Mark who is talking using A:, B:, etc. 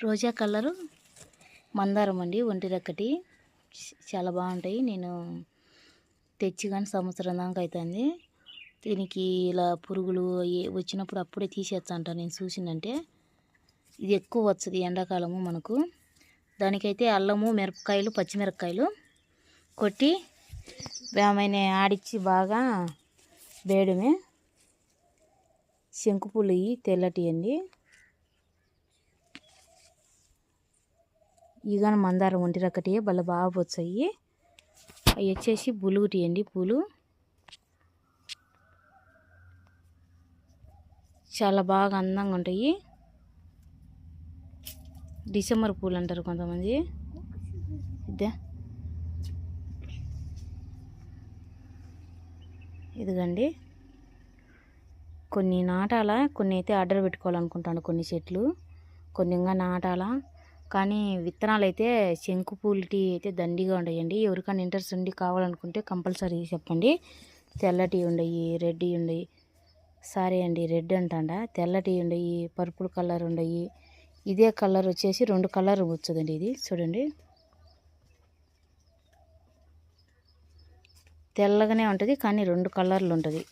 A: రోజా colour మందారం అండి, ఒంటి రెక్కటి చాలా బాగుంటాయి. నేను తెచ్చి కానీ సంవత్సరం దాకా అవుతుంది. దీనికి ఇలా పురుగులు వచ్చినప్పుడు అప్పుడే తీసేస్తా నేను చూసిందంటే. ఇది ఎక్కువ వస్తుంది ఎండాకాలము మనకు. దానికైతే అల్లము, మిరపకాయలు, పచ్చిమిరపకాయలు కొట్టి వేమైనా ఆడిచ్చి బాగా వేయడమే. శంకుపూలు ఇవి తెల్లటి అండి. ఇవి కానీ మందారం ఒంటి రక్కటి భలే బాగా వచ్చాయి. అవి వచ్చేసి బులుగుటి అండి. పూలు చాలా బాగా అందంగా ఉంటాయి. డిసెంబర్ పూలు అంటారు కొంతమంది. ఇదే ఇదిగండి. కొన్ని నాటాలా, కొన్ని అయితే ఆర్డర్ పెట్టుకోవాలనుకుంటాను. కొన్ని చెట్లు కొన్ని ఇంకా నాటాలా. కానీ విత్తనాలు అయితే శంకు పూలటి అయితే దండిగా ఉండయండి. ఎవరికైనా ఇంట్రెస్ట్ ఉండి కావాలనుకుంటే కంపల్సరీ చెప్పండి. తెల్లటి ఉండయి, రెడ్ ఉండయి. సారీ అండి, రెడ్ అంటాండ. తెల్లటి ఉండయి, పర్పుల్ కలర్ ఉండయి. ఇదే కలర్ వచ్చేసి 2 కలర్ వచ్చదండి. ఇది చూడండి, తెల్లగానే ఉంటుంది కానీ 2 కలర్లు ఉంటుంది.